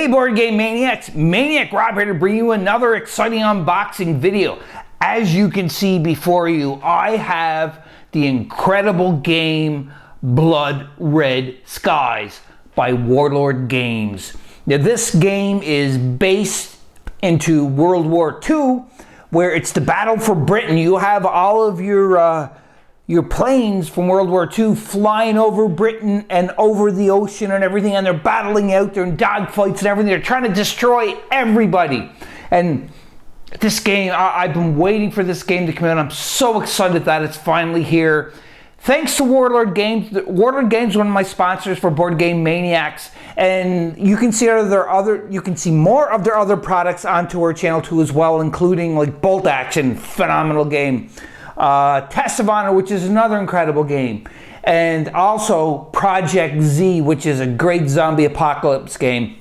Hey Board Game Maniacs, Maniac Rob here to bring you another exciting unboxing video. As you can see before you, I have the incredible game Blood Red Skies by Warlord Games. Now this game is based into World War II, where it's the battle for Britain. You have all of your planes from World War II flying over Britain and over the ocean and everything, and they're battling out there in dogfights and everything. They're trying to destroy everybody. And this game, I've been waiting for this game to come out. I'm so excited that it's finally here. Thanks to Warlord Games. Warlord Games is one of my sponsors for Board Game Maniacs, and you can see more of their other products onto our channel too as well, including like Bolt Action, phenomenal game. Test of Honor, which is another incredible game, and also Project Z, which is a great zombie apocalypse game.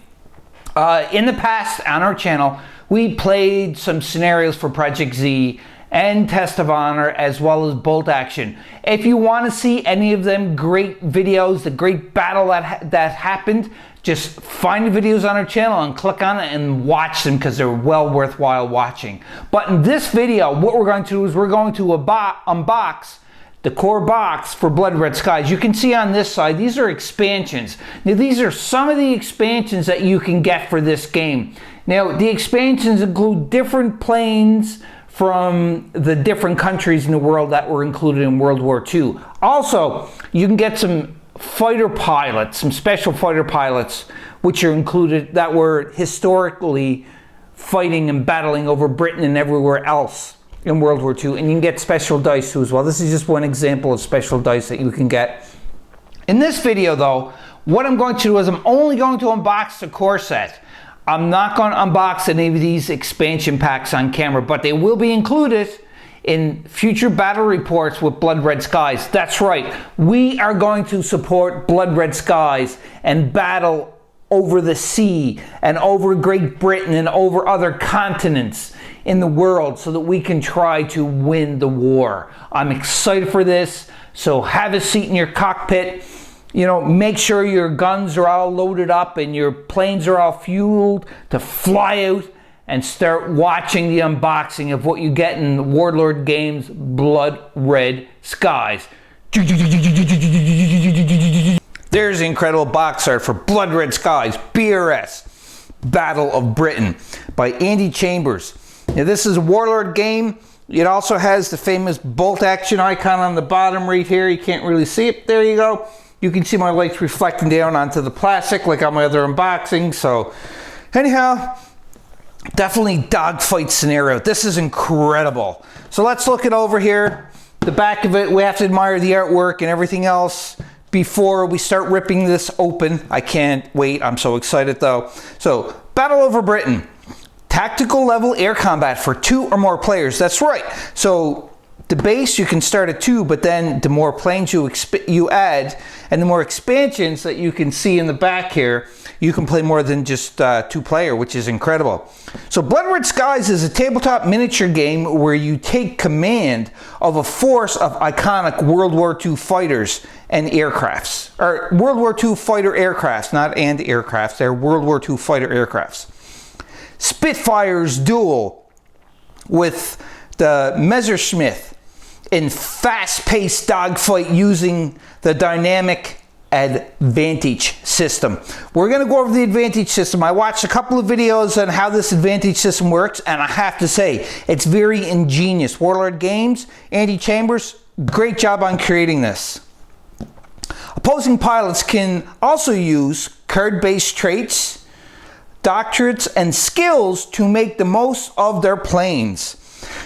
In the past on our channel, we played some scenarios for Project Z and Test of Honor, as well as Bolt Action. If you want to see any of them great videos, the great battle that happened, just find the videos on our channel and click on it and watch them, because they're well worthwhile watching. But in this video, what we're going to do is we're going to unbox the core box for Blood Red Skies. You can see on this side, these are expansions. Now these are some of the expansions that you can get for this game. Now the expansions include different planes from the different countries in the world that were included in World War II. Also, you can get some fighter pilots, some special fighter pilots, which are included, that were historically fighting and battling over Britain and everywhere else in World War II. And you can get special dice too as well. This is just one example of special dice that you can get. In this video though, what I'm going to do is I'm only going to unbox the core set. I'm not going to unbox any of these expansion packs on camera, but they will be included in future battle reports with Blood Red Skies. That's right, we are going to support Blood Red Skies and battle over the sea and over Great Britain and over other continents in the world so that we can try to win the war. I'm excited for this, so have a seat in your cockpit. You know, make sure your guns are all loaded up and your planes are all fueled to fly out and start watching the unboxing of what you get in Warlord Games Blood Red Skies. There's the incredible box art for Blood Red Skies, BRS, Battle of Britain by Andy Chambers. Now this is a Warlord game. It also has the famous Bolt Action icon on the bottom right here. You can't really see it. There you go. You can see my lights reflecting down onto the plastic like on my other unboxing. So anyhow, definitely dogfight scenario. This is incredible. So let's look it over here. The back of it, we have to admire the artwork and everything else before we start ripping this open. I can't wait. I'm so excited though. So, Battle over Britain. Tactical level air combat for 2 or more players. That's right. So the base, you can start at 2, but then the more planes you add and the more expansions that you can see in the back here, you can play more than just 2-player, which is incredible. So Blood Red Skies is a tabletop miniature game where you take command of a force of iconic World War II fighters and aircrafts. Or World War II fighter aircrafts, not and aircrafts, they're World War II fighter aircrafts. Spitfires duel with the Messerschmitt in fast-paced dogfight using the dynamic advantage system. We're going to go over the advantage system. I watched a couple of videos on how this advantage system works, and I have to say, it's very ingenious. Warlord Games, Andy Chambers, great job on creating this. Opposing pilots can also use card-based traits, doctorates, and skills to make the most of their planes.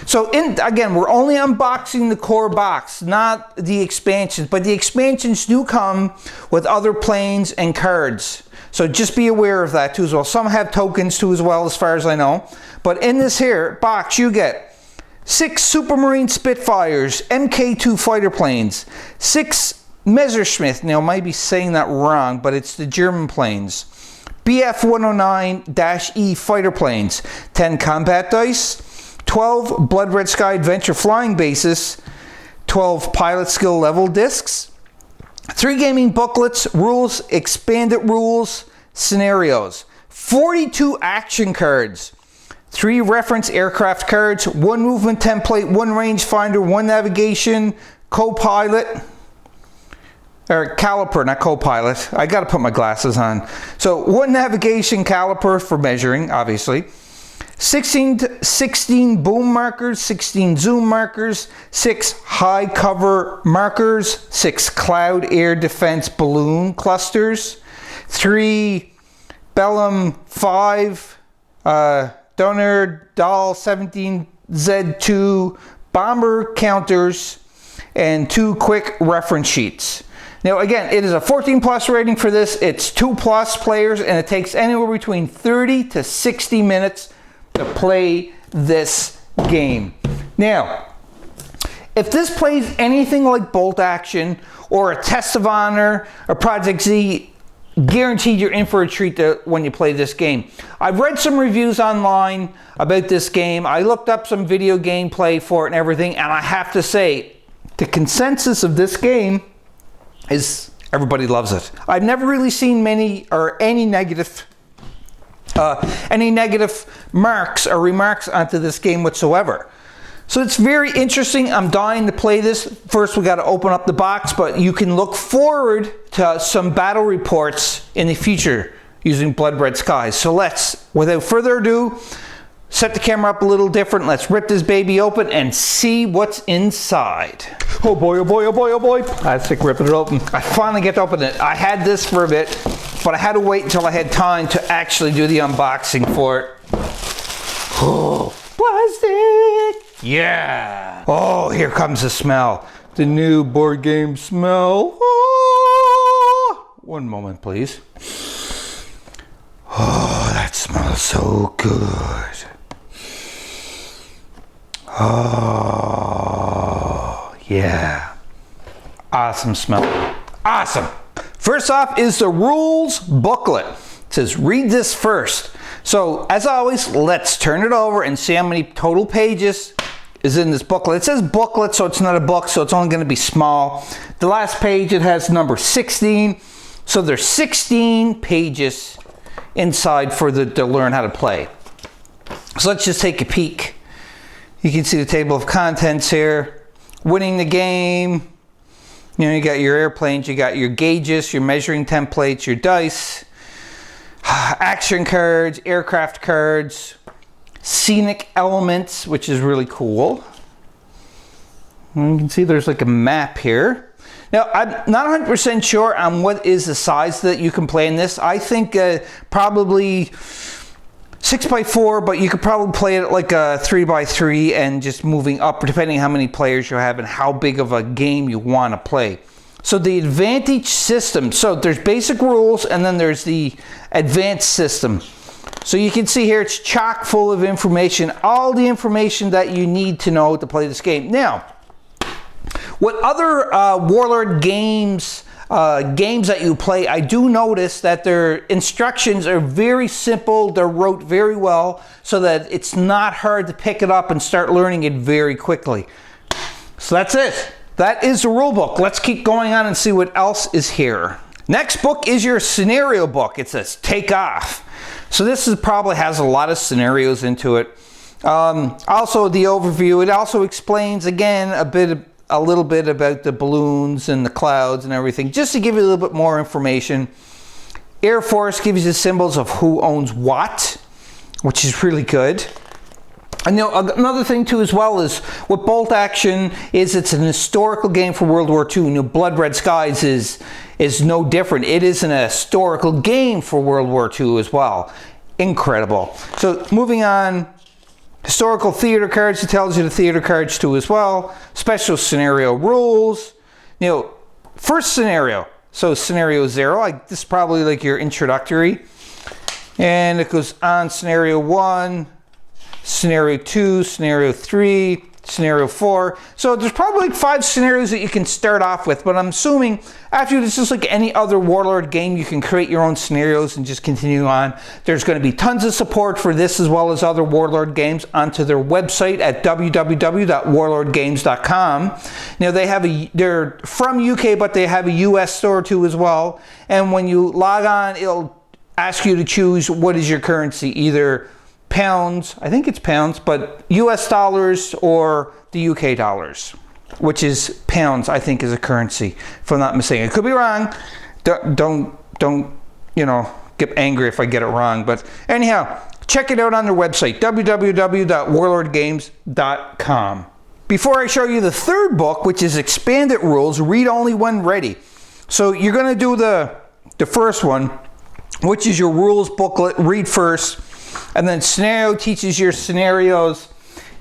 So again, we're only unboxing the core box, not the expansions, but the expansions do come with other planes and cards. So just be aware of that too as well. Some have tokens too as well, as far as I know. But in this here box, you get 6 Supermarine Spitfires, Mk2 fighter planes, 6 Messerschmitt, now I might be saying that wrong, but it's the German planes, Bf-109-E fighter planes, 10 combat dice, 12 Blood Red Sky Adventure flying bases, 12 pilot skill level discs, 3 gaming booklets, rules, expanded rules, scenarios, 42 action cards, 3 reference aircraft cards, 1 movement template, 1 rangefinder, 1 navigation, co-pilot, or caliper, not co-pilot. I gotta put my glasses on. So 1 navigation caliper for measuring, obviously. 16 boom markers, 16 zoom markers, 6 high cover markers, 6 cloud air defense balloon clusters, 3 Bellum 5 Donner Dahl 17 Z2 bomber counters, and 2 quick reference sheets. Now again, it is a 14 plus rating for this. It's 2 plus players, and it takes anywhere between 30 to 60 minutes to play this game. Now, if this plays anything like Bolt Action or a Test of Honor or Project Z, guaranteed you're in for a treat when you play this game. I've read some reviews online about this game. I looked up some video gameplay for it and everything, and I have to say, the consensus of this game is everybody loves it. I've never really seen any negative marks or remarks onto this game whatsoever. So it's very interesting. I'm dying to play this. First, we got to open up the box, but you can look forward to some battle reports in the future using Blood Red Skies. So let's, without further ado, set the camera up a little different. Let's rip this baby open and see what's inside. Oh boy, oh boy, oh boy, oh boy. Plastic, ripping it open. I finally get to open it. I had this for a bit, but I had to wait until I had time to actually do the unboxing for it. Oh, plastic! Yeah! Oh, here comes the smell. The new board game smell. Oh, 1 moment, please. Oh, that smells so good. Oh, yeah. Awesome smell. Awesome. First off is the rules booklet. It says, read this first. So, as always, let's turn it over and see how many total pages is in this booklet. It says booklet, so it's not a book, so it's only going to be small. The last page, it has number 16. So there's 16 pages inside to learn how to play. So let's just take a peek. You can see the table of contents here. Winning the game. You know, you got your airplanes, you got your gauges, your measuring templates, your dice, action cards, aircraft cards, scenic elements, which is really cool. And you can see there's like a map here. Now, I'm not 100% sure on what is the size that you can play in this. I think probably 6x4, but you could probably play it like a 3x3 and just moving up depending on how many players you have and how big of a game you want to play. So the advantage system, so there's basic rules and then there's the advanced system. So you can see here it's chock full of information, all the information that you need to know to play this game. Now, what other Warlord games that you play, I do notice that their instructions are very simple. They're wrote very well so that it's not hard to pick it up and start learning it very quickly. So that's it. That is the rule book. Let's keep going on and see what else is here. Next book is your scenario book. It says take off. So this probably has a lot of scenarios into it. Also the overview. It also explains again a little bit about the balloons and the clouds and everything, just to give you a little bit more information. Air Force gives you the symbols of who owns what, which is really good. And you know, another thing too as well is what Bolt Action is, it's an historical game for World War II. You know, Blood Red Skies is no different. It is an historical game for World War II as well. Incredible. So moving on, historical theater cards, it tells you the theater cards too as well. Special scenario rules. You know, first scenario. So scenario 0, this is probably like your introductory. And it goes on scenario 1, scenario 2, scenario 3, scenario 4. So there's probably like 5 scenarios that you can start off with, but I'm assuming after this, just like any other Warlord game, you can create your own scenarios and just continue on. There's going to be tons of support for this as well as other Warlord games onto their website at www.warlordgames.com. Now they're from UK, but they have a US store too as well. And when you log on, it'll ask you to choose what is your currency, either pounds, I think it's pounds, but US dollars or the UK dollars, which is pounds, I think, is a currency, if I'm not mistaken. It could be wrong. Don't you know, get angry if I get it wrong. But anyhow, check it out on their website, www.warlordgames.com. Before I show you the third book, which is Expanded Rules, Read Only When Ready. So you're going to do the first one, which is your rules booklet, read first, and then scenario teaches your scenarios,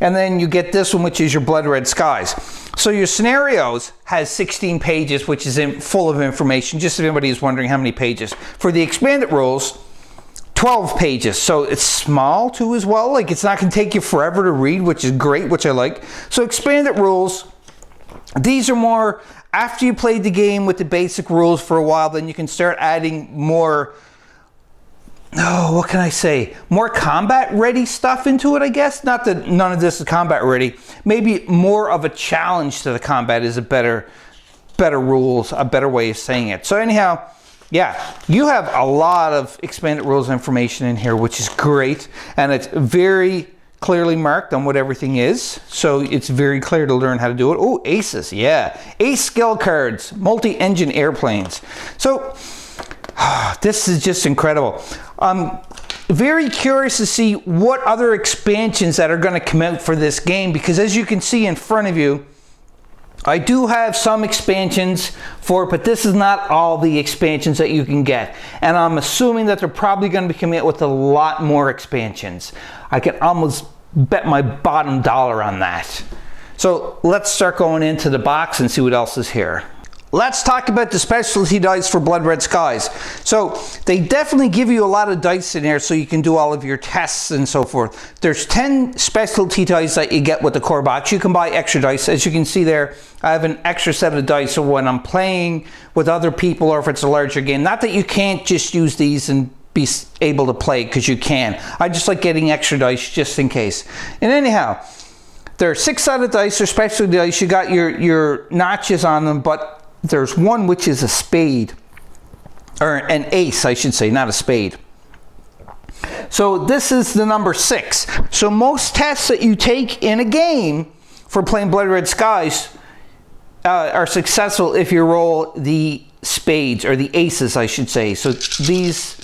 and then you get this one, which is your Blood Red Skies. So your scenarios has 16 pages, which is full of information, just if anybody is wondering how many pages. For the expanded rules, 12 pages. So it's small too as well. Like, it's not going to take you forever to read, which is great, which I like. So expanded rules, these are more after you played the game with the basic rules for a while, then you can start adding more, what can I say? More combat ready stuff into it, I guess. Not that none of this is combat ready. Maybe more of a challenge to the combat is a better rules, a better way of saying it. So anyhow, yeah, you have a lot of expanded rules information in here, which is great. And it's very clearly marked on what everything is. So it's very clear to learn how to do it. Oh, aces, yeah. Ace skill cards, multi-engine airplanes. So this is just incredible. I'm very curious to see what other expansions that are going to come out for this game, because as you can see in front of you, I do have some expansions for it, but this is not all the expansions that you can get. And I'm assuming that they're probably going to be coming out with a lot more expansions. I can almost bet my bottom dollar on that. So let's start going into the box and see what else is here. Let's talk about the specialty dice for Blood Red Skies. So they definitely give you a lot of dice in there so you can do all of your tests and so forth. There's 10 specialty dice that you get with the core box. You can buy extra dice. As you can see there, I have an extra set of dice, so when I'm playing with other people or if it's a larger game, not that you can't just use these and be able to play, because you can. I just like getting extra dice just in case. And anyhow, there are 6-sided dice. They're specialty dice. You got your notches on them, but there's one which is a spade, or an ace, I should say, not a spade. So this is the number 6. So most tests that you take in a game for playing Blood Red Skies are successful if you roll the spades, or the aces, I should say. So these,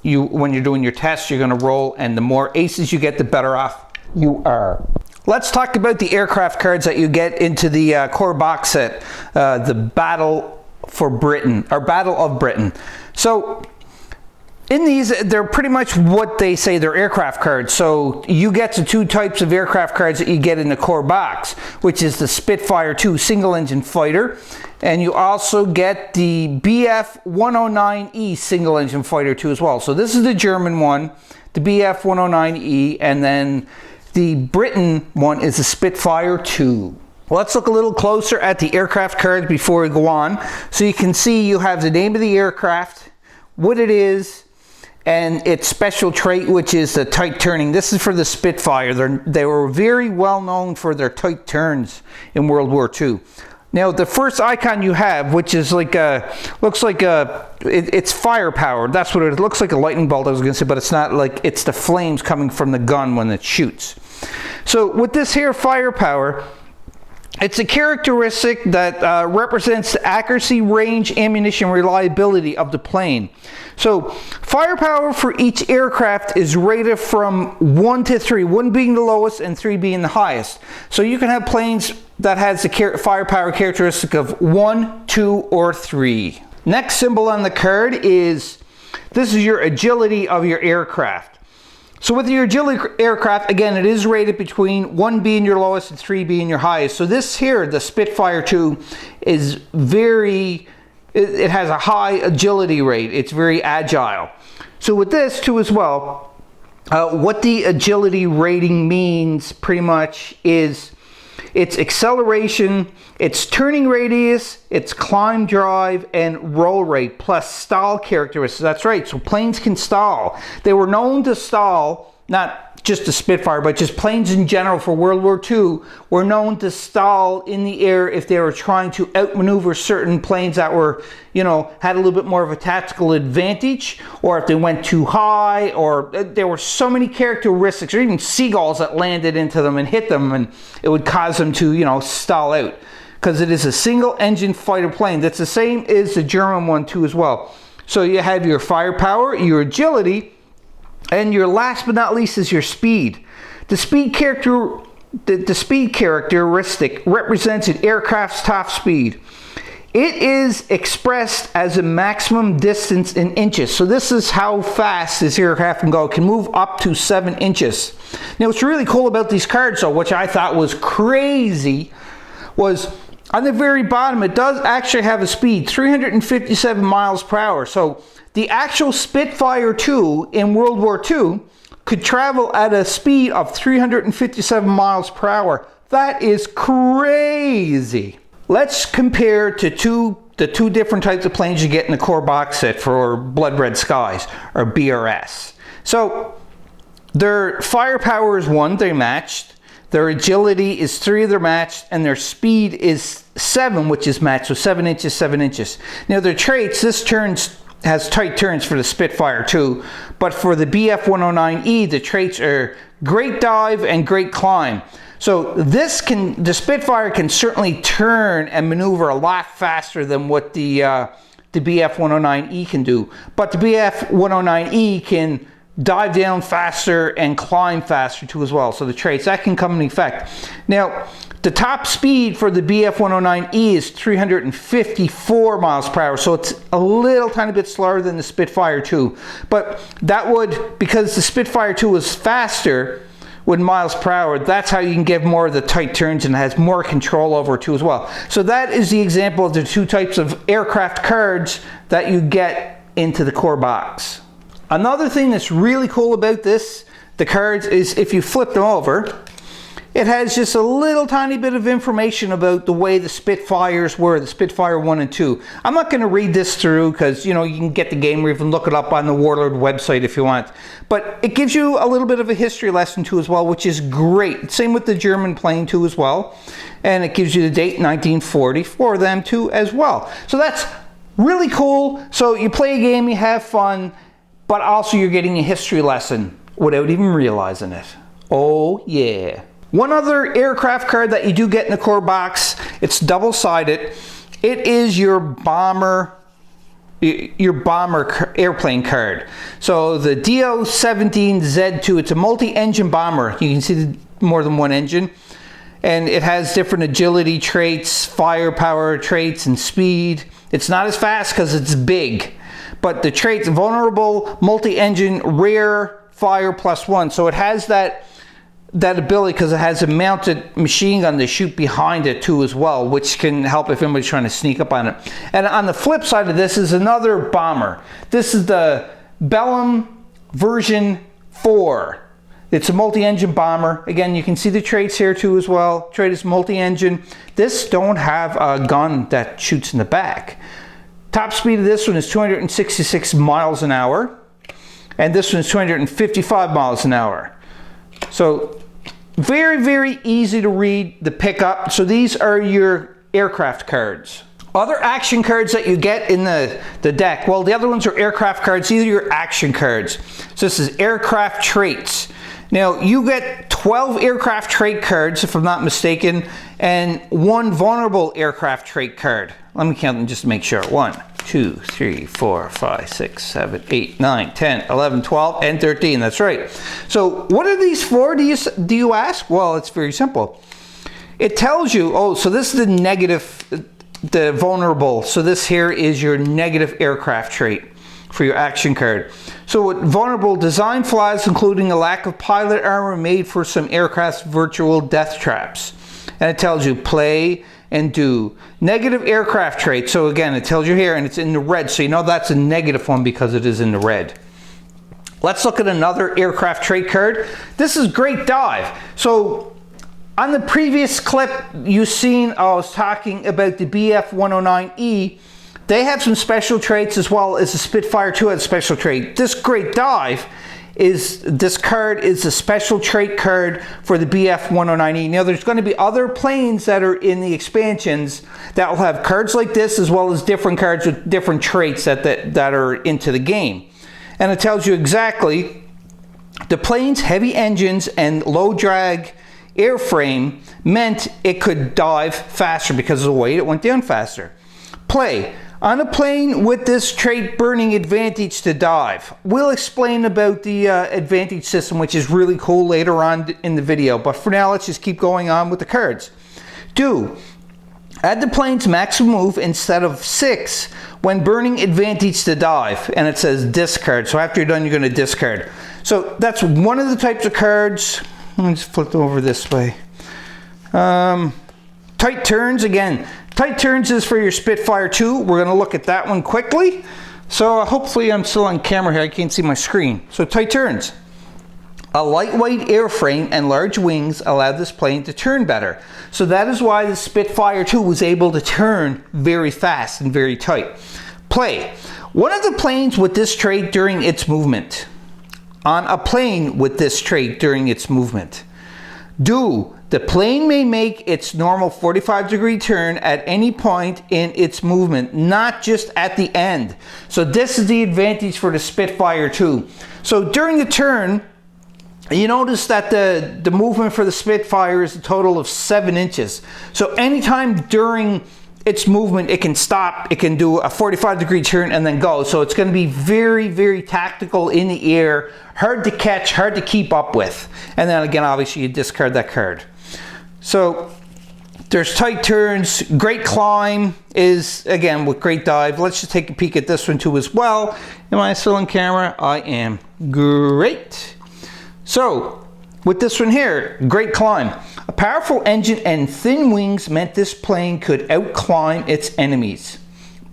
when you're doing your tests, you're going to roll, and the more aces you get, the better off you are. Let's talk about the aircraft cards that you get into the core box set, the Battle for Britain, or Battle of Britain. So in these, they're pretty much what they say, they're aircraft cards. So you get the 2 types of aircraft cards that you get in the core box, which is the Spitfire 2 single engine fighter, and you also get the BF-109E single engine fighter 2 as well. So this is the German one, the BF-109E, and then the Britain one is the Spitfire 2. Let's look a little closer at the aircraft cards before we go on. So you can see you have the name of the aircraft, what it is, and its special trait, which is the tight turning. This is for the Spitfire. They were very well known for their tight turns in World War II. Now the first icon you have, which is like looks like it's firepower. That's what it looks like, a lightning bolt, I was going to say, but it's not. Like, it's the flames coming from the gun when it shoots. So with this here firepower, it's a characteristic that represents the accuracy, range, ammunition, reliability of the plane. So firepower for each aircraft is rated from 1 to 3, 1 being the lowest and 3 being the highest. So you can have planes that has the firepower characteristic of 1, 2, or 3. Next symbol on the card is, this is your agility of your aircraft. So with your agility aircraft, again, it is rated between 1 being your lowest and 3 being your highest. So this here, the Spitfire 2, is it has a high agility rate. It's very agile. So with this too as well, what the agility rating means pretty much is its acceleration, its turning radius, its climb drive, and roll rate, plus stall characteristics. That's right, so planes can stall. They were known to stall, not just the Spitfire, but just planes in general for World War II were known to stall in the air if they were trying to outmaneuver certain planes that were, you know, had a little bit more of a tactical advantage, or if they went too high, or there were so many characteristics, or even seagulls that landed into them and hit them, and it would cause them to, you know, stall out. Because it is a single engine fighter plane. That's the same as the German one too as well. So you have your firepower, your agility, and your last but not least is your speed. The speed characteristic represents an aircraft's top speed. It is expressed as a maximum distance in inches. So this is how fast this aircraft can go. It can move up to 7 inches. Now what's really cool about these cards though, which I thought was crazy, was on the very bottom it does actually have a speed, 357 miles per hour. So the actual Spitfire II in World War II could travel at a speed of 357 miles per hour. That is crazy. Let's compare to the two different types of planes you get in the core box set for Blood Red Skies, or BRS. So their firepower is 1, they're matched. Their agility is 3, they're matched, and their speed is 7, which is matched, so 7 inches, 7 inches. Now their traits, this has tight turns for the Spitfire too, but for the BF-109E, the traits are great dive and great climb. So the Spitfire can certainly turn and maneuver a lot faster than what the BF-109E can do, but the BF-109E can dive down faster and climb faster too as well. So the traits, that can come in effect. Now, the top speed for the BF-109E is 354 miles per hour, so it's a little tiny bit slower than the Spitfire II. But that would, because the Spitfire II was faster with miles per hour, that's how you can get more of the tight turns and has more control over it too as well. So that is the example of the two types of aircraft cards that you get into the core box. Another thing that's really cool about the cards, is if you flip them over, it has just a little tiny bit of information about the way the Spitfires were, the Spitfire 1 and 2. I'm not going to read this through because, you know, you can get the game or even look it up on the Warlord website if you want. But it gives you a little bit of a history lesson too as well, which is great. Same with the German plane too as well. And it gives you the date 1940 for them too as well. So that's really cool. So you play a game, you have fun, but also you're getting a history lesson without even realizing it. Oh yeah. One other aircraft card that you do get in the core box, it's double-sided. It is your bomber airplane card. So the DO-17Z2, it's a multi-engine bomber. You can see more than one engine. And it has different agility traits, firepower traits, and speed. It's not as fast because it's big. But the traits, vulnerable, multi-engine, rare, fire +1. So it has that ability because it has a mounted machine gun to shoot behind it too as well, which can help if anybody's trying to sneak up on it. And on the flip side of this is another bomber. This is the Bellum version 4. It's a multi-engine bomber. Again, you can see the traits here too as well. Trait is multi-engine. This don't have a gun that shoots in the back. Top speed of this one is 266 miles an hour. And this one is 255 miles an hour. So very, very easy to read the pickup. So these are your aircraft cards. Other action cards that you get in the deck, well, the other ones are aircraft cards. These are your action cards. So this is aircraft traits. Now you get 12 aircraft trait cards, if I'm not mistaken, and 1 vulnerable aircraft trait card. Let me count them just to make sure. 1, 2, 3, 4, 5, 6, 7, 8, 9, 10, 11, 12, and 13. That's right. So what are these for, do you ask? Well, it's very simple. It tells you, oh, so this is the negative, the vulnerable. So this here is your negative aircraft trait for your action card. So with vulnerable, design flaws including a lack of pilot armor made for some aircraft's virtual death traps. And it tells you play and do. Negative aircraft trait. So again, it tells you here, and it's in the red, so you know that's a negative one because it is in the red. Let's look at another aircraft trait card. This is great dive. So on the previous clip you seen, I was talking about the BF-109E. They have some special traits as well as the Spitfire II had a special trait. This great dive this card is a special trait card for the BF-109E. Now there's going to be other planes that are in the expansions that will have cards like this, as well as different cards with different traits that are into the game. And it tells you exactly the plane's heavy engines and low drag airframe meant it could dive faster because of the weight. It went down faster. Play. On a plane with this trait burning advantage to dive. We'll explain about the advantage system, which is really cool later on in the video. But for now, let's just keep going on with the cards. Do. Add the plane's maximum move instead of 6 when burning advantage to dive. And it says discard. So after you're done, you're going to discard. So that's one of the types of cards. Let me just flip over this way. Tight turns again. Tight turns is for your Spitfire 2. We're going to look at that one quickly. So hopefully I'm still on camera here. I can't see my screen. So tight turns. A lightweight airframe and large wings allow this plane to turn better. So that is why the Spitfire 2 was able to turn very fast and very tight. Play. One of the planes with this trait during its movement. On a plane with this trait during its movement. Do. The plane may make its normal 45-degree turn at any point in its movement, not just at the end. So this is the advantage for the Spitfire 2. So during the turn, you notice that the movement for the Spitfire is a total of 7 inches. So anytime during its movement, it can stop, it can do a 45-degree turn and then go. So it's going to be very, very tactical in the air, hard to catch, hard to keep up with. And then again, obviously you discard that card. So there's tight turns. Great climb is, again, with great dive. Let's just take a peek at this one too as well. Am I still on camera? I am. Great. So with this one here, great climb. A powerful engine and thin wings meant this plane could outclimb its enemies.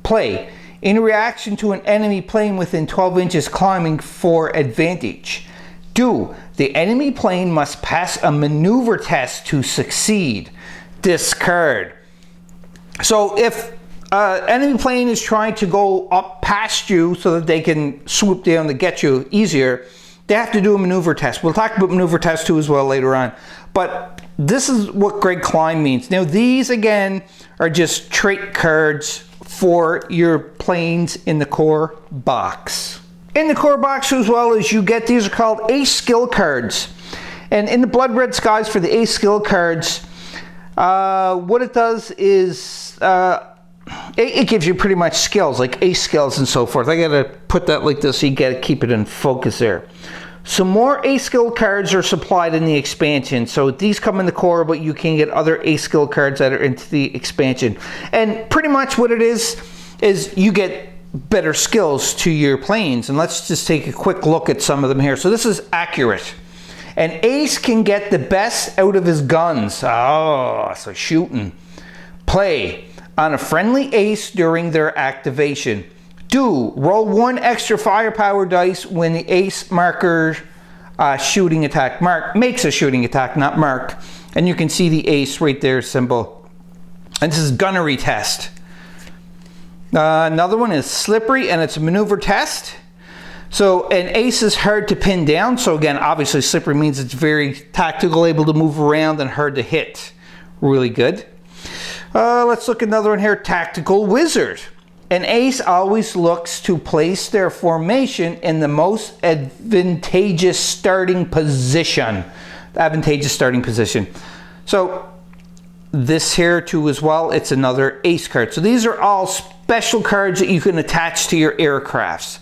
Play. In reaction to an enemy plane within 12 inches climbing for advantage. Do. The enemy plane must pass a maneuver test to succeed. Discard. So if enemy plane is trying to go up past you so that they can swoop down to get you easier, they have to do a maneuver test. We'll talk about maneuver test too as well later on. But this is what great climb means. Now these again are just trait cards for your planes in the core box. In the core box as well as you get, these are called Ace skill cards. And in the Blood Red Skies for the Ace skill cards, what it does is it gives you pretty much skills, like Ace skills and so forth. I gotta put that like this so you gotta keep it in focus there. Some more Ace skill cards are supplied in the expansion. So these come in the core, but you can get other Ace skill cards that are into the expansion. And pretty much what it is you get better skills to your planes. And let's just take a quick look at some of them here. So this is accurate. An ace can get the best out of his guns. Oh, so shooting. Play. On a friendly ace during their activation. Do. Roll 1 extra firepower dice when the ace marker shooting attack mark makes a shooting attack, not marked. And you can see the ace right there symbol. And this is gunnery test. Another one is slippery, and it's a maneuver test. So an ace is hard to pin down. So again, obviously slippery means it's very tactical, able to move around and hard to hit. Really good. Let's look at another one here, tactical wizard. An ace always looks to place their formation in the most advantageous starting position. So this here too as well, it's another ace card. So these are all special cards that you can attach to your aircrafts.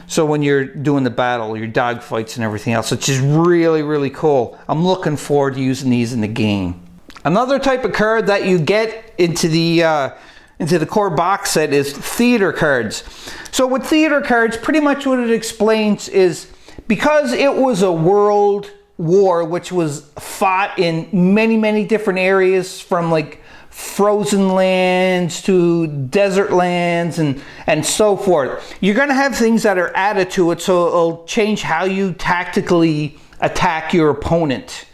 So when you're doing the battle, your dogfights and everything else, which is really, really cool. I'm looking forward to using these in the game. Another type of card that you get into the core box set is theater cards. So with theater cards, pretty much what it explains is because it was a world war which was fought in many, many different areas, from like frozen lands to desert lands and so forth. You're going to have things that are added to it, so it'll change how you tactically attack your opponent.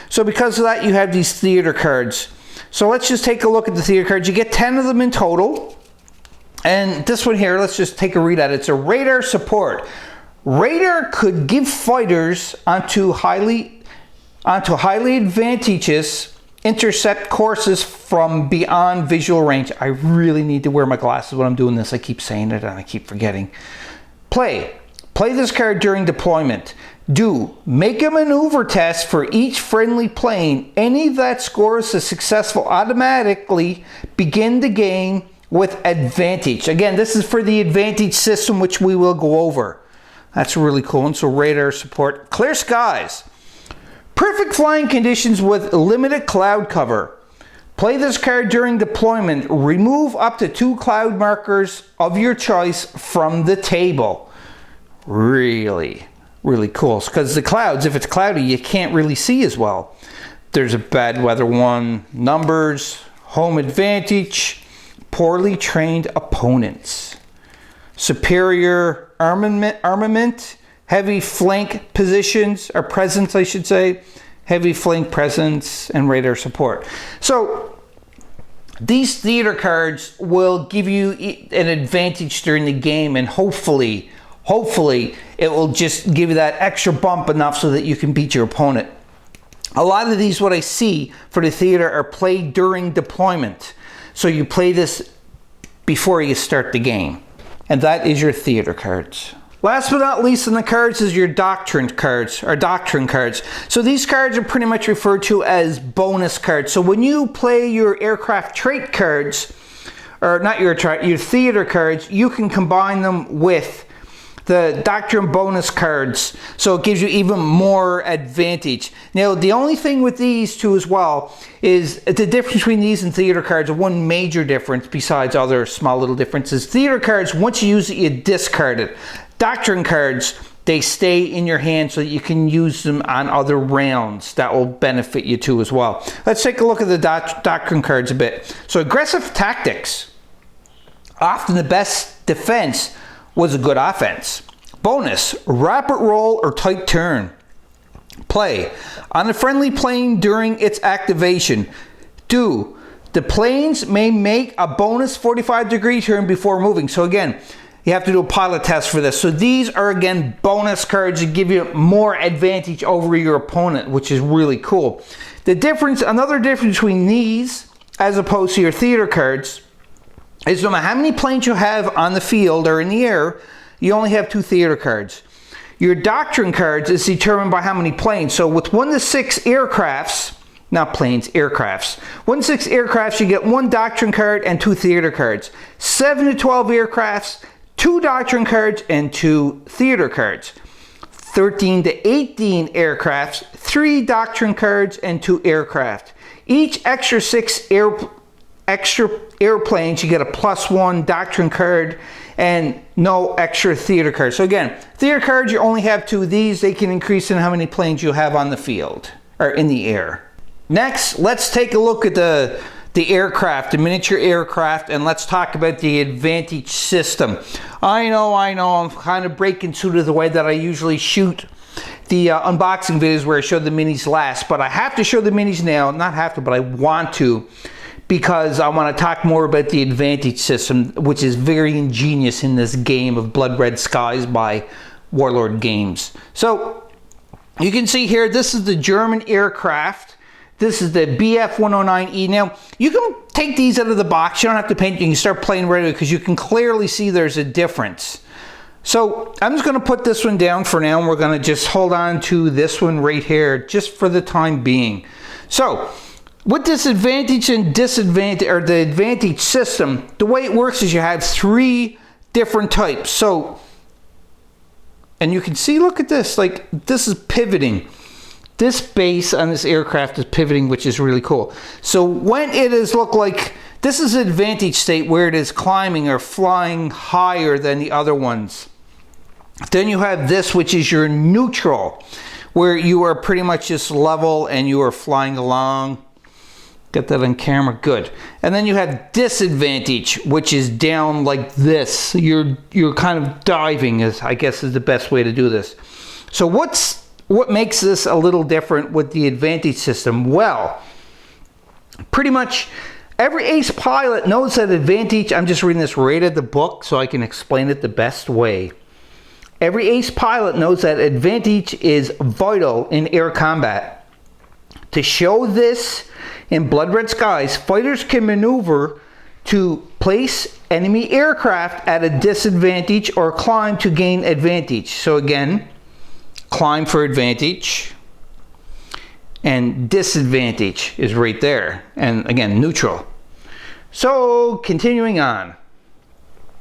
So because of that, you have these theater cards. So let's just take a look at the theater cards. You get 10 of them in total. And this one here, let's just take a read at it. It's a radar support. Radar could give fighters onto highly advantageous intercept courses from beyond visual range. I really need to wear my glasses when I'm doing this. I keep saying it and I keep forgetting. Play this card during deployment. Do make a maneuver test for each friendly plane. Any that scores a successful automatically begin the game with advantage. Again, this is for the advantage system, which we will go over. That's really cool. And so radar support. Clear skies. Perfect flying conditions with limited cloud cover. Play this card during deployment. Remove up to 2 cloud markers of your choice from the table. Really cool. Because the clouds, if it's cloudy, you can't really see as well. There's a bad weather one. Numbers, home advantage, poorly trained opponents. Superior armament, heavy flank positions, or presence I should say, heavy flank presence, and radar support. So these theater cards will give you an advantage during the game, and hopefully it will just give you that extra bump enough so that you can beat your opponent. A lot of these, what I see for the theater, are played during deployment. So you play this before you start the game. And that is your theater cards. Last but not least in the cards is your doctrine cards, or doctrine cards. So these cards are pretty much referred to as bonus cards. So when you play your aircraft trait cards, or not your theater cards, you can combine them with the doctrine bonus cards, so it gives you even more advantage. Now, the only thing with these two as well is the difference between these and theater cards. One major difference, besides other small little differences. Theater cards, once you use it, you discard it. Doctrine cards, they stay in your hand so that you can use them on other rounds. That will benefit you too as well. Let's take a look at the doctrine cards a bit. So aggressive tactics. Often the best defense was a good offense. Bonus, rapid roll or tight turn. Play. On a friendly plane during its activation. Do. The planes may make a bonus 45-degree turn before moving. So again, you have to do a pilot test for this. So these are, again, bonus cards that give you more advantage over your opponent, which is really cool. Another difference between these as opposed to your theater cards is no matter how many planes you have on the field or in the air, you only have 2 theater cards. Your doctrine cards is determined by how many planes. So with 1 to 6 aircrafts, not planes, aircrafts. 1 to 6 aircrafts, you get 1 doctrine card and 2 theater cards. 7 to 12 aircrafts, 2 doctrine cards and 2 theater cards. 13 to 18 aircrafts, 3 doctrine cards and 2 aircraft. Each extra 6 airplanes, you get a +1 doctrine card and no extra theater cards. So again, theater cards, you only have 2 of these. They can increase in how many planes you have on the field or in the air. Next, let's take a look at the aircraft, the miniature aircraft, and let's talk about the advantage system. I know, I'm kind of breaking through to the way that I usually shoot the unboxing videos where I show the minis last, but I have to show the minis now. Not have to, but I want to, because I want to talk more about the advantage system, which is very ingenious in this game of Blood Red Skies by Warlord Games. So you can see here, this is the German aircraft. This is the BF-109E. Now, you can take these out of the box. You don't have to paint. You can start playing right away because you can clearly see there's a difference. So I'm just going to put this one down for now, and we're going to just hold on to this one right here just for the time being. So with this advantage and disadvantage, or the advantage system, the way it works is you have 3 different types. So, and you can see, look at this, like this is pivoting. This base on this aircraft is pivoting, which is really cool. So when it is look like, this is an advantage state where it is climbing or flying higher than the other ones. Then you have this, which is your neutral, where you are pretty much just level and you are flying along. Get that on camera, good. And then you have disadvantage, which is down like this. You're kind of diving, I guess is the best way to do this. So what makes this a little different with the advantage system? Well, pretty much every ace pilot knows that advantage. I'm just reading this right out of the book so I can explain it the best way. Every ace pilot knows that advantage is vital in air combat. To show this in Blood Red Skies, fighters can maneuver to place enemy aircraft at a disadvantage or climb to gain advantage. So again, climb for advantage, and disadvantage is right there. And again, neutral. So continuing on.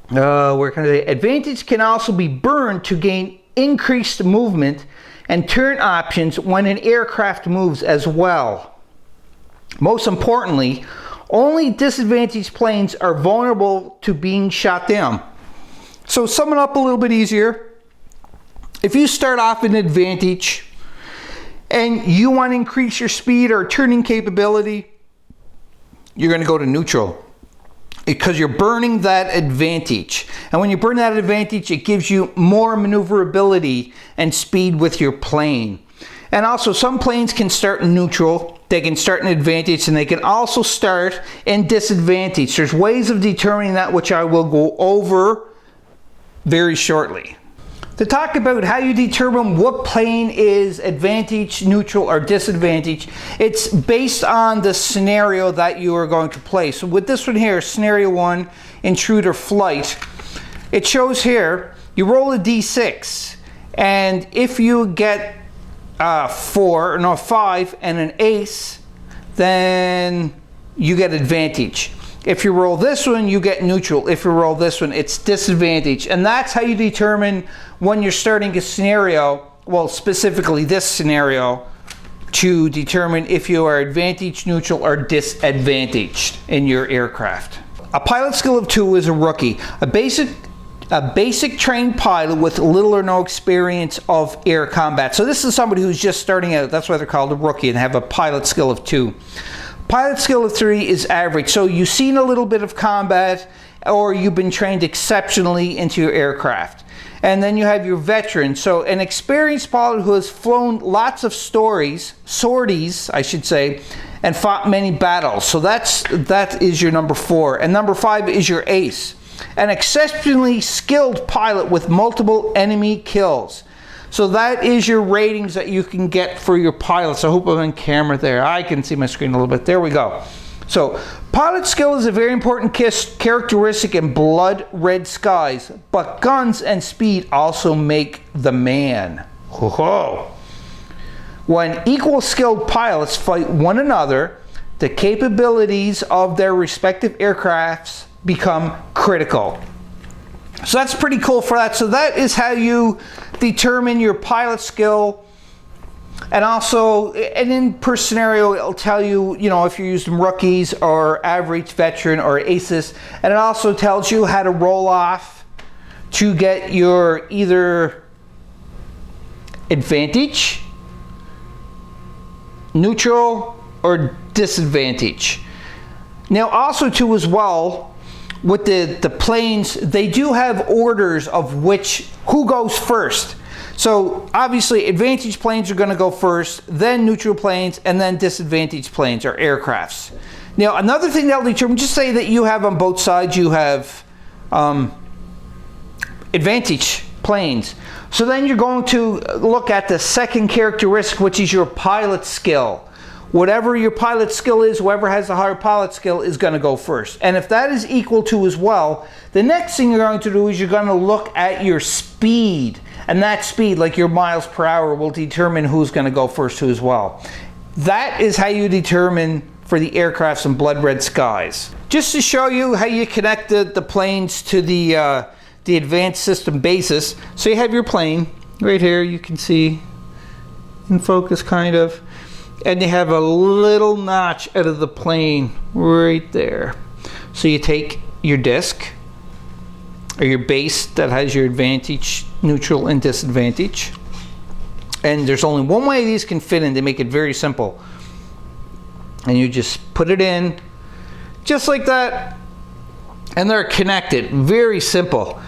Where can I say? Advantage can also be burned to gain increased movement and turn options when an aircraft moves as well. Most importantly, only disadvantaged planes are vulnerable to being shot down. So sum it up a little bit easier. If you start off in advantage and you want to increase your speed or turning capability, you're going to go to neutral, because you're burning that advantage. And when you burn that advantage, it gives you more maneuverability and speed with your plane. And also, some planes can start in neutral, they can start in advantage, and they can also start in disadvantage. There's ways of determining that, which I will go over very shortly. To talk about how you determine what plane is advantage, neutral, or disadvantage, it's based on the scenario that you are going to play. So with this one here, scenario 1, intruder flight, it shows here, you roll a d6, and if you get 5 and an ace, then you get advantage. If you roll this one, you get neutral. If you roll this one, it's disadvantage. And that's how you determine when you're starting a scenario, well, specifically this scenario, to determine if you are advantage, neutral, or disadvantaged in your aircraft. A pilot skill of 2 is a rookie. A basic trained pilot with little or no experience of air combat. So this is somebody who's just starting out. That's why they're called a rookie and have a pilot skill of 2. Pilot skill of 3 is average. So you've seen a little bit of combat, or you've been trained exceptionally into your aircraft. And then you have your veteran. So an experienced pilot who has flown lots of sorties, I should say, and fought many battles. So that is your number 4. And number 5 is your ace. An exceptionally skilled pilot with multiple enemy kills. So that is your ratings that you can get for your pilots. I hope I'm on camera there. I can see my screen a little bit. There we go. So pilot skill is a very important characteristic in Blood Red Skies, but guns and speed also make the man. Ho-ho. When equal skilled pilots fight one another, the capabilities of their respective aircrafts become critical. So that's pretty cool for that. So that is how you determine your pilot skill. And also, and in per scenario, it'll tell you, if you're using rookies or average, veteran, or aces. And it also tells you how to roll off to get your either advantage, neutral, or disadvantage. Now also too as well, with the planes, they do have orders of who goes first. So obviously advantage planes are going to go first, then neutral planes, and then disadvantaged planes or aircrafts. Now another thing that'll determine, just say that you have on both sides, you have advantage planes. So then you're going to look at the second characteristic, which is your pilot skill. Whatever your pilot skill is, whoever has the higher pilot skill is going to go first. And if that is equal to as well, the next thing you're going to do is you're going to look at your speed. And that speed, like your miles per hour, will determine who's going to go first too as well. That is how you determine for the aircrafts in Blood Red Skies. Just to show you how you connect the planes to the advanced system basis. So you have your plane right here, you can see in focus kind of. And you have a little notch out of the plane right there. So you take your disc, or your base that has your advantage, neutral, and disadvantage. And there's only one way these can fit in. They make it very simple. And you just put it in, just like that. And they're connected. Very simple.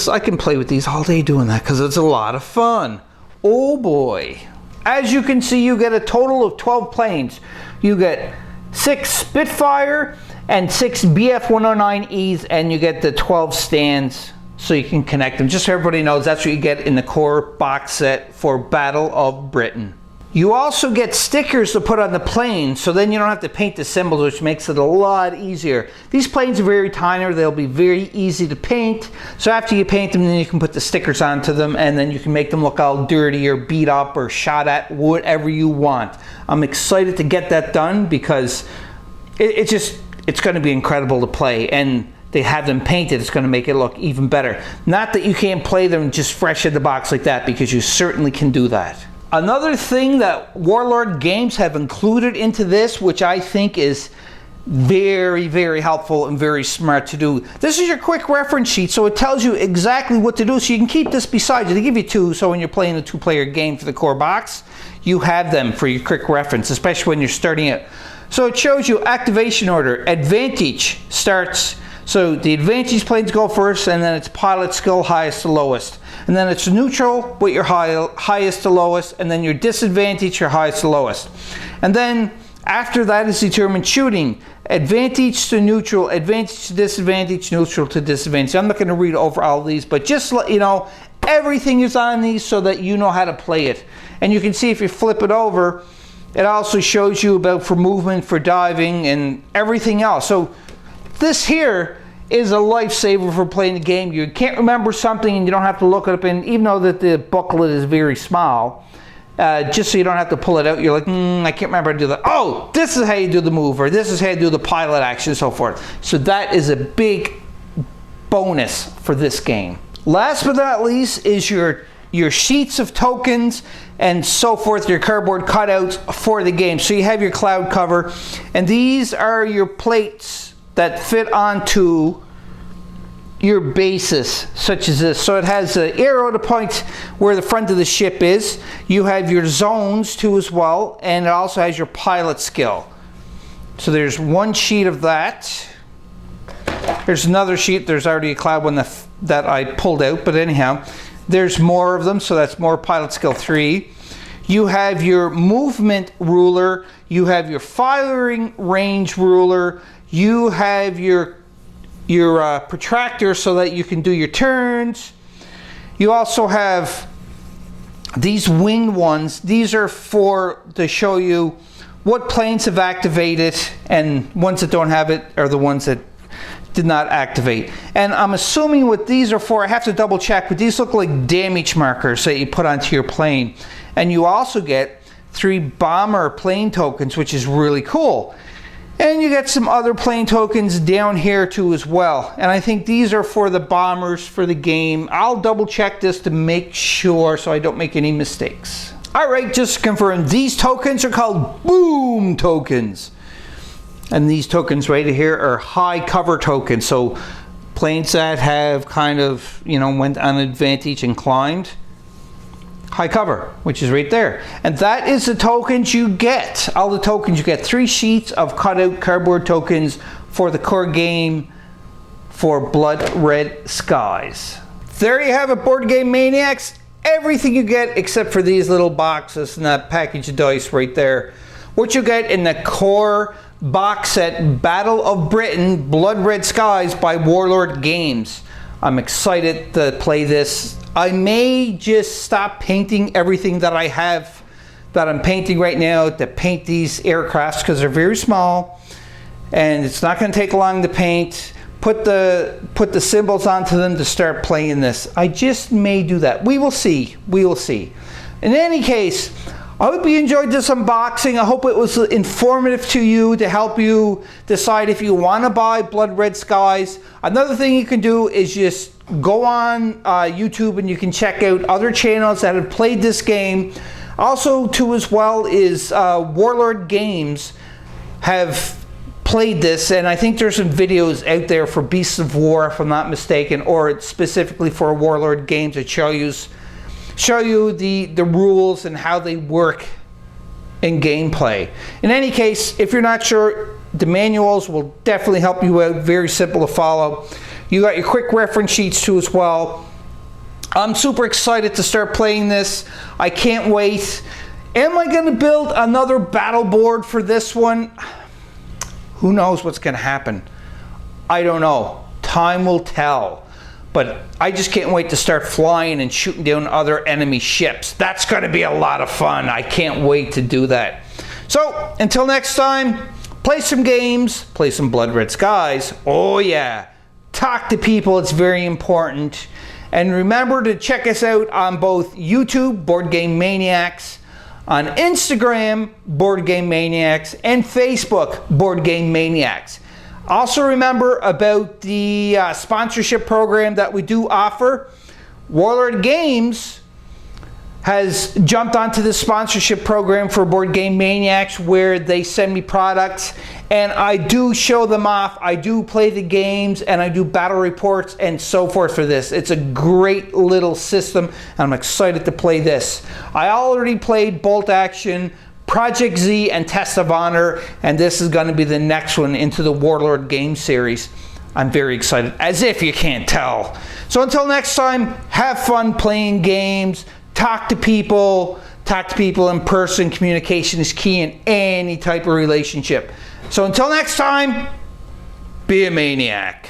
I can play with these all day doing that because it's a lot of fun. Oh boy. As you can see, you get a total of 12 planes. You get 6 Spitfire and 6 BF-109Es, and you get the 12 stands so you can connect them. Just so everybody knows, that's what you get in the core box set for Battle of Britain. You also get stickers to put on the plane, so then you don't have to paint the symbols, which makes it a lot easier. These planes are very tiny, they'll be very easy to paint. So after you paint them, then you can put the stickers onto them, and then you can make them look all dirty or beat up or shot at, whatever you want. I'm excited to get that done because it's going to be incredible to play, and they have them painted. It's going to make it look even better. Not that you can't play them just fresh in the box like that, because you certainly can do that. Another thing that Warlord Games have included into this, which I think is very, very helpful and very smart to do. This is your quick reference sheet, so it tells you exactly what to do, so you can keep this beside you. They give you two, so when you're playing a two-player game for the core box, you have them for your quick reference, especially when you're starting it. So it shows you activation order. Advantage starts, so the advantage planes go first, and then it's pilot skill, highest to lowest. And then it's neutral with your highest to lowest, and then your disadvantage, your highest to lowest. And then after that is determined shooting. Advantage to neutral, advantage to disadvantage, neutral to disadvantage. I'm not going to read over all of these, but just let you know, everything is on these so that you know how to play it. And you can see if you flip it over, it also shows you about for movement, for diving, and everything else. So this here is a lifesaver for playing the game. You can't remember something and you don't have to look it up, and even though that the booklet is very small, just so you don't have to pull it out, you're like, I can't remember how to do that. Oh, this is how you do the move, or this is how you do the pilot action, and so forth. So that is a big bonus for this game. Last but not least is your sheets of tokens and so forth, your cardboard cutouts for the game. So you have your cloud cover, and these are your plates that fit onto your bases, such as this. So it has an arrow to point where the front of the ship is. You have your zones too as well, and it also has your pilot skill. So there's one sheet of that. There's another sheet. There's already a cloud one that I pulled out, but anyhow, there's more of them, so that's more pilot skill 3. You have your movement ruler, you have your firing range ruler, you have your protractor so that you can do your turns. You also have these winged ones. These are to show you what planes have activated, and ones that don't have it are the ones that did not activate. And I'm assuming what these are for, I have to double check, but these look like damage markers that you put onto your plane. And you also get 3 bomber plane tokens, which is really cool. And you get some other plane tokens down here too as well. And I think these are for the bombers for the game. I'll double check this to make sure so I don't make any mistakes. All right, just to confirm, these tokens are called boom tokens. And these tokens right here are high cover tokens. So planes that have kind of, went on advantage and climbed, high cover, which is right there. And that is the tokens you get. All the tokens you get. 3 sheets of cutout cardboard tokens for the core game for Blood Red Skies. There you have it, Board Game Maniacs. Everything you get except for these little boxes and that package of dice right there. What you get in the core box set Battle of Britain Blood Red Skies by Warlord Games. I'm excited to play this. I may just stop painting everything that I have that I'm painting right now to paint these aircrafts because they're very small and it's not going to take long to paint. Put the symbols onto them to start playing this. I just may do that. We will see. We will see. In any case, I hope you enjoyed this unboxing. I hope it was informative to you to help you decide if you want to buy Blood Red Skies. Another thing you can do is just go on YouTube and you can check out other channels that have played this game. Also too as well is Warlord Games have played this, and I think there's some videos out there for Beasts of War if I'm not mistaken, or specifically for Warlord Games that show you the rules and how they work in gameplay. In any case, if you're not sure, the manuals will definitely help you out. Very simple to follow. You got your quick reference sheets too as well. I'm super excited to start playing this. I can't wait. Am I going to build another battle board for this one? Who knows what's going to happen? I don't know. Time will tell. but I just can't wait to start flying and shooting down other enemy ships. That's going to be a lot of fun. I can't wait to do that. So until next time, play some games, play some Blood Red Skies. Oh yeah, talk to people, it's very important. And remember to check us out on both YouTube, Board Game Maniacs, on Instagram, Board Game Maniacs, and Facebook, Board Game Maniacs. Also remember about the sponsorship program that we do offer. Warlord Games has jumped onto the sponsorship program for Board Game Maniacs, where they send me products and I do show them off. I do play the games and I do battle reports and so forth for this. It's a great little system and I'm excited to play this. I already played Bolt Action, Project Z, and Test of Honor, and this is going to be the next one into the Warlord game series. I'm very excited, as if you can't tell. So until next time, have fun playing games, talk to people in person. Communication is key in any type of relationship. So until next time, be a maniac.